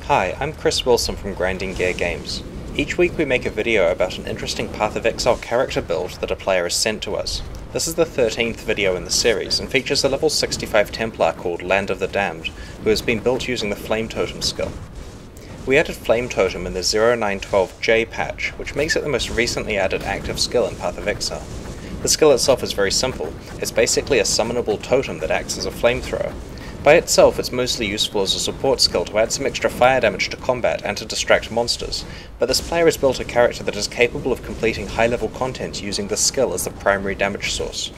Hi, I'm Chris Wilson from Grinding Gear Games. Each week we make a video about an interesting Path of Exile character build that a player has sent to us. This is the 13th video in the series and features a level 65 Templar called Land of the Damned, who has been built using the Flame Totem skill. We added Flame Totem in the 0912J patch, which makes it the most recently added active skill in Path of Exile. The skill itself is very simple. It's basically a summonable totem that acts as a flamethrower. By itself, it's mostly useful as a support skill to add some extra fire damage to combat and to distract monsters, but this player has built a character that is capable of completing high-level content using this skill as the primary damage source.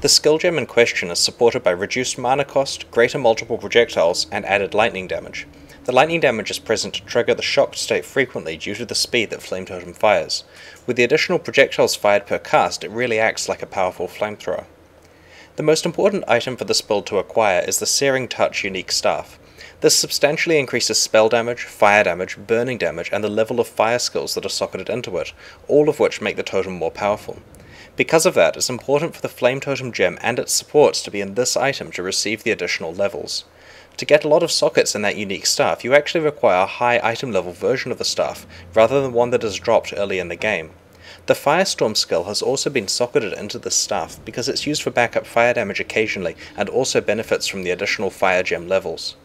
The skill gem in question is supported by reduced mana cost, greater multiple projectiles, and added lightning damage. The lightning damage is present to trigger the shocked state frequently due to the speed that Flame Totem fires. With the additional projectiles fired per cast, it really acts like a powerful flamethrower. The most important item for this build to acquire is the Searing Touch unique staff. This substantially increases spell damage, fire damage, burning damage, and the level of fire skills that are socketed into it, all of which make the totem more powerful. Because of that, it's important for the Flame Totem gem and its supports to be in this item to receive the additional levels. To get a lot of sockets in that unique staff, you actually require a high item level version of the staff, rather than one that is dropped early in the game. The Firestorm skill has also been socketed into this staff because it's used for backup fire damage occasionally and also benefits from the additional fire gem levels.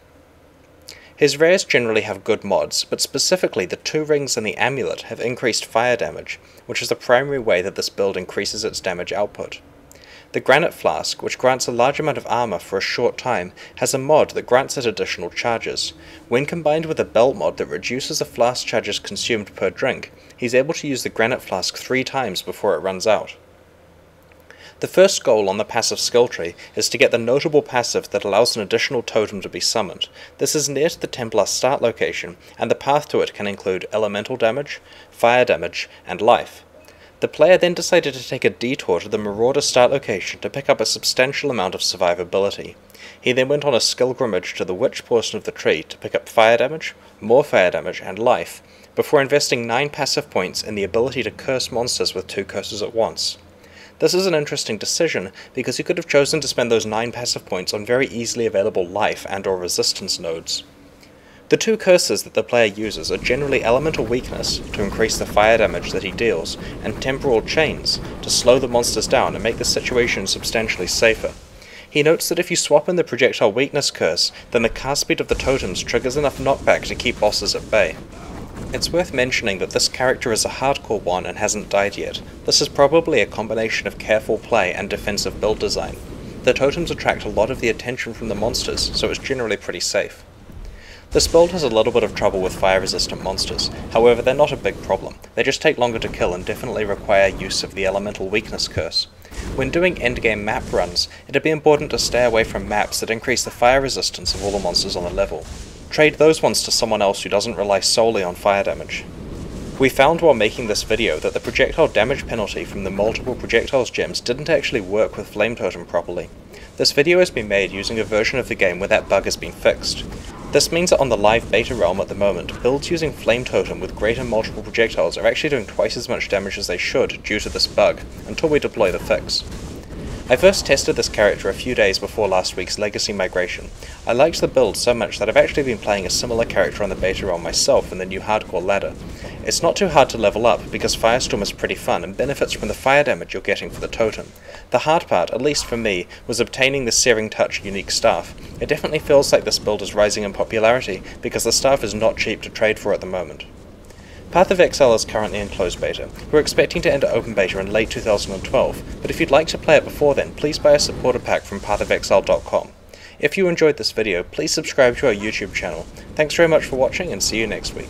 His rares generally have good mods, but specifically the 2 rings and the amulet have increased fire damage, which is the primary way that this build increases its damage output. The Granite Flask, which grants a large amount of armor for a short time, has a mod that grants it additional charges. When combined with a belt mod that reduces the flask charges consumed per drink, he's able to use the Granite Flask 3 times before it runs out. The first goal on the passive skill tree is to get the notable passive that allows an additional totem to be summoned. This is near to the Templar start location, and the path to it can include elemental damage, fire damage, and life. The player then decided to take a detour to the Marauder start location to pick up a substantial amount of survivability. He then went on a skill grimmage to the Witch portion of the tree to pick up fire damage, more fire damage, and life, before investing 9 passive points in the ability to curse monsters with 2 curses at once. This is an interesting decision, because he could have chosen to spend those 9 passive points on very easily available life and/or resistance nodes. The 2 curses that the player uses are generally Elemental Weakness, to increase the fire damage that he deals, and Temporal Chains, to slow the monsters down and make the situation substantially safer. He notes that if you swap in the Projectile Weakness curse, then the cast speed of the totems triggers enough knockback to keep bosses at bay. It's worth mentioning that this character is a hardcore one and hasn't died yet. This is probably a combination of careful play and defensive build design. The totems attract a lot of the attention from the monsters, so it's generally pretty safe. This build has a little bit of trouble with fire-resistant monsters, however they're not a big problem. They just take longer to kill and definitely require use of the Elemental Weakness curse. When doing endgame map runs, it'd be important to stay away from maps that increase the fire resistance of all the monsters on the level. Trade those ones to someone else who doesn't rely solely on fire damage. We found while making this video that the projectile damage penalty from the multiple projectiles gems didn't actually work with Flame Totem properly. This video has been made using a version of the game where that bug has been fixed. This means that on the live beta realm at the moment, builds using Flame Totem with greater multiple projectiles are actually doing twice as much damage as they should due to this bug, until we deploy the fix. I first tested this character a few days before last week's Legacy migration. I liked the build so much that I've actually been playing a similar character on the beta realm myself in the new hardcore ladder. It's not too hard to level up because Firestorm is pretty fun and benefits from the fire damage you're getting for the totem. The hard part, at least for me, was obtaining the Searing Touch unique staff. It definitely feels like this build is rising in popularity because the staff is not cheap to trade for at the moment. Path of Exile is currently in closed beta. We're expecting to enter open beta in late 2012, but if you'd like to play it before then, please buy a supporter pack from pathofexile.com. If you enjoyed this video, please subscribe to our YouTube channel. Thanks very much for watching and see you next week.